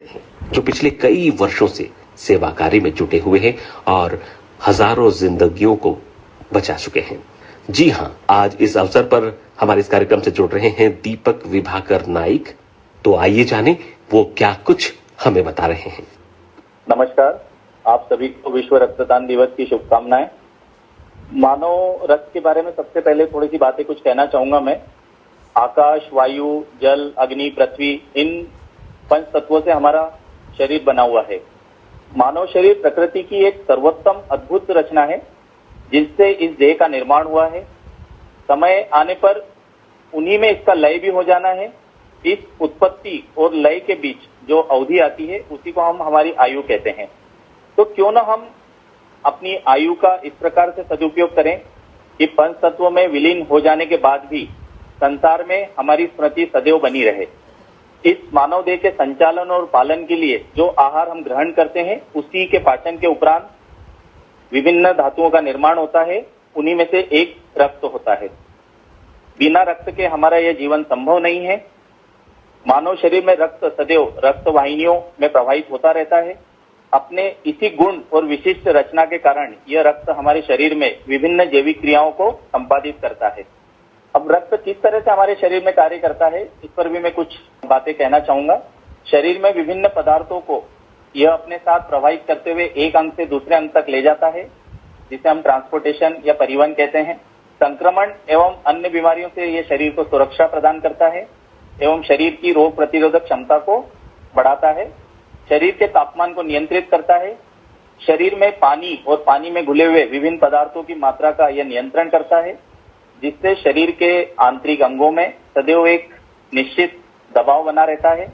जो पिछले कई वर्षों से सेवा कार्य में जुटे हुए हैं और हजारों जिंदगियों को बचा चुके हैं। जी हां, आज इस अवसर पर हमारे इस कार्यक्रम से जुड़ रहे हैं दीपक विभाकर नाइक। तो आइए जानें वो क्या कुछ हमें बता रहे हैं। नमस्कार, आप सभी को विश्व रक्तदान दिवस की शुभकामनाएं। मानव रक्त के बारे में सबसे पहले थोड़ी सी बातें कुछ कहना चाहूंगा मैं। आकाश, वायु, जल, अग्नि, पृथ्वी, इन पंच तत्वों से हमारा शरीर बना हुआ है। मानव शरीर प्रकृति की एक सर्वोत्तम अद्भुत रचना है जिससे इस देह का निर्माण हुआ है। समय आने पर उन्हीं में इसका लय भी हो जाना है। इस उत्पत्ति और लय के बीच जो अवधि आती है उसी को हम हमारी आयु कहते हैं। तो क्यों ना हम अपनी आयु का इस प्रकार से सदुपयोग करें कि पंच तत्वों में विलीन हो जाने के बाद भी संसार में हमारी स्मृति सदैव बनी रहे। इस मानव देह के संचालन और पालन के लिए जो आहार हम ग्रहण करते हैं उसी के पाचन के उपरांत विभिन्न धातुओं का निर्माण होता है। उन्हीं में से एक रक्त होता है। बिना रक्त के हमारा यह जीवन संभव नहीं है। मानव शरीर में रक्त सदैव रक्त वाहिनियों में प्रवाहित होता रहता है। अपने इसी गुण और विशिष्ट रचना के कारण यह रक्त हमारे शरीर में विभिन्न जैविक क्रियाओं को संपादित करता है। अब रक्त किस तरह से हमारे शरीर में कार्य करता है, इस पर भी मैं कुछ बातें कहना चाहूंगा। शरीर में विभिन्न पदार्थों को यह अपने साथ प्रवाहित करते हुए एक अंग से दूसरे अंग तक ले जाता है, जिसे हम ट्रांसपोर्टेशन या परिवहन कहते हैं। संक्रमण एवं अन्य बीमारियों से यह शरीर को सुरक्षा प्रदान करता है एवं शरीर की रोग प्रतिरोधक क्षमता को बढ़ाता है। शरीर के तापमान को नियंत्रित करता है। शरीर में पानी और पानी में घुले हुए विभिन्न पदार्थों की मात्रा का यह नियंत्रण करता है, जिससे शरीर के आंतरिक अंगों में सदैव एक निश्चित दबाव बना रहता है।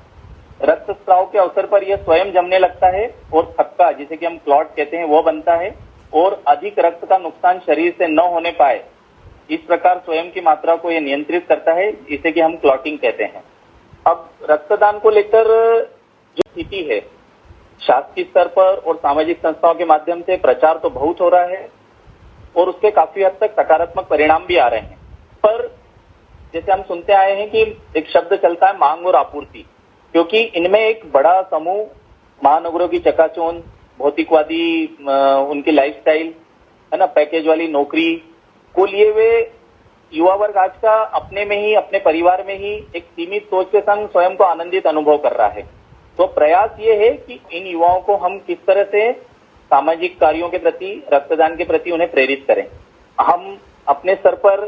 रक्तस्राव के अवसर पर यह स्वयं जमने लगता है और थक्का, जिसे कि हम क्लॉट कहते हैं, वो बनता है और अधिक रक्त का नुकसान शरीर से न होने पाए इस प्रकार स्वयं की मात्रा को यह नियंत्रित करता है, जिसे कि हम क्लॉटिंग कहते हैं। अब रक्तदान को लेकर जो स्थिति है, शासकीय स्तर पर और सामाजिक संस्थाओं के माध्यम से प्रचार तो बहुत हो रहा है और उसके काफी हद तक सकारात्मक परिणाम भी आ रहे हैं। पर जैसे हम सुनते आए हैं कि एक शब्द चलता है मांग और आपूर्ति, क्योंकि इनमें एक बड़ा समूह महानगरों की चकाचौंध, भौतिकवादी उनकी लाइफस्टाइल है ना, पैकेज वाली नौकरी को लिए हुए युवा वर्ग आज का अपने में ही, अपने परिवार में ही एक सीमित सोच के संग स्वयं को आनंदित अनुभव कर रहा है। तो प्रयास ये है कि इन युवाओं को हम किस तरह से सामाजिक कार्यों के प्रति, रक्तदान के प्रति उन्हें प्रेरित करें। हम अपने स्तर पर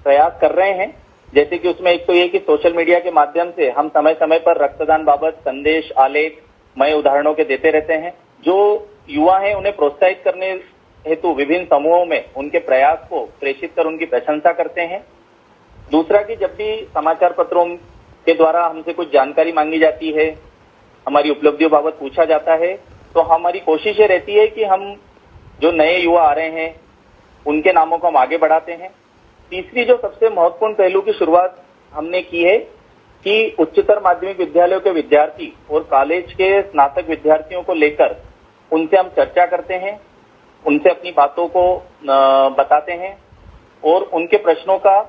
प्रयास कर रहे हैं, जैसे कि उसमें एक तो ये कि सोशल मीडिया के माध्यम से हम समय समय पर रक्तदान बाबत संदेश, आलेख, मय उदाहरणों के देते रहते हैं। जो युवा हैं उन्हें प्रोत्साहित करने हेतु विभिन्न समूहों में उनके प्रयास को प्रेषित कर उनकी प्रशंसा करते हैं। दूसरा कि जब भी समाचार पत्रों के द्वारा हमसे कुछ जानकारी मांगी जाती है, हमारी उपलब्धियों बाबत पूछा जाता है, तो हमारी कोशिश ये रहती है कि हम जो नए युवा आ रहे हैं उनके नामों को हम आगे बढ़ाते हैं। तीसरी जो सबसे महत्वपूर्ण पहलू की शुरुआत हमने की है कि उच्चतर माध्यमिक विद्यालयों के विद्यार्थी और कॉलेज के स्नातक विद्यार्थियों को लेकर उनसे हम चर्चा करते हैं, उनसे अपनी बातों को बताते हैं और उनके प्रश्नों का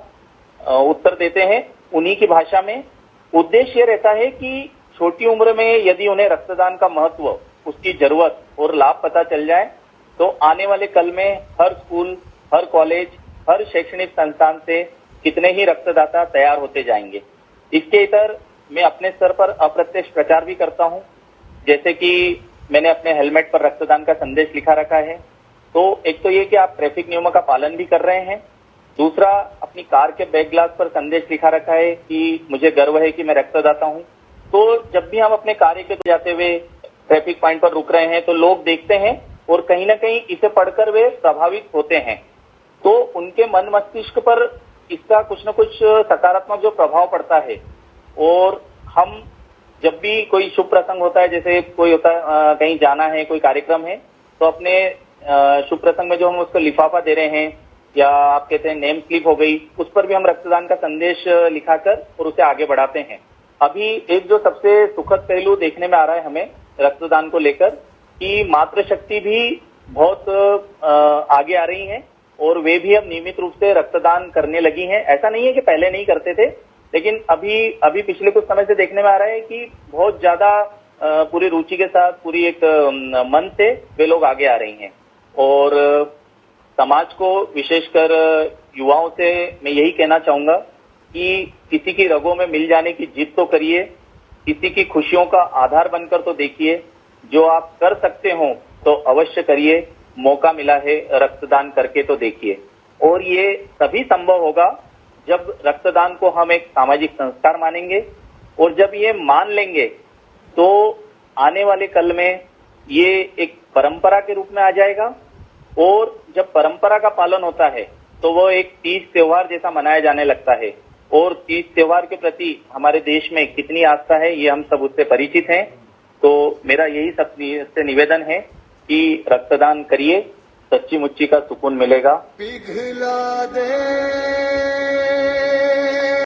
उत्तर देते हैं उन्हीं की भाषा में। उद्देश्य ये रहता है कि छोटी उम्र में यदि उन्हें रक्तदान का महत्व, उसकी जरूरत और लाभ पता चल जाए तो आने वाले कल में हर स्कूल, हर कॉलेज, हर शैक्षणिक संस्थान से कितने ही रक्तदाता तैयार होते जाएंगे। इसके इतर मैं अपने स्तर पर अप्रत्यक्ष प्रचार भी करता हूं, जैसे कि मैंने अपने हेलमेट पर रक्तदान का संदेश लिखा रखा है। तो एक तो ये कि आप ट्रैफिक नियमों का पालन भी कर रहे हैं। दूसरा, अपनी कार के बैक ग्लास पर संदेश लिखा रखा है कि मुझे गर्व है कि मैं रक्तदाता हूं। तो जब भी हम अपने कार्य के जाते हुए ट्रैफिक पॉइंट पर रुक रहे हैं तो लोग देखते हैं और कहीं ना कहीं इसे पढ़कर वे प्रभावित होते हैं, तो उनके मन मस्तिष्क पर इसका कुछ न कुछ सकारात्मक जो प्रभाव पड़ता है। और हम जब भी कोई शुभ प्रसंग होता है, जैसे कोई होता है कहीं जाना है, कोई कार्यक्रम है, तो अपने शुभ प्रसंग में जो हम उसको लिफाफा दे रहे हैं या आप कहते हैं नेम स्लिप हो गई, उस पर भी हम रक्तदान का संदेश लिखाकर और उसे आगे बढ़ाते हैं। अभी एक जो सबसे सुखद पहलू देखने में आ रहा है हमें रक्तदान को लेकर कि मातृशक्ति भी बहुत आगे आ रही है और वे भी अब नियमित रूप से रक्तदान करने लगी हैं। ऐसा नहीं है कि पहले नहीं करते थे, लेकिन अभी पिछले कुछ समय से देखने में आ रहा है कि बहुत ज्यादा पूरी रुचि के साथ, पूरी एक मन से वे लोग आगे आ रही हैं। और समाज को, विशेषकर युवाओं से मैं यही कहना चाहूंगा कि किसी की रगों में मिल जाने की जिद तो करिए, किसी की खुशियों का आधार बनकर तो देखिए। जो आप कर सकते हो तो अवश्य करिए, मौका मिला है रक्तदान करके तो देखिए। और ये तभी संभव होगा जब रक्तदान को हम एक सामाजिक संस्कार मानेंगे, और जब ये मान लेंगे तो आने वाले कल में ये एक परंपरा के रूप में आ जाएगा। और जब परंपरा का पालन होता है तो वो एक तीज त्योहार जैसा मनाया जाने लगता है। और तीज त्योहार के प्रति हमारे देश में कितनी आस्था है ये हम सब उससे परिचित हैं। तो मेरा यही सबसे निवेदन है कि रक्तदान करिए, सच्ची मुच्ची का सुकून मिलेगा। पिघला दे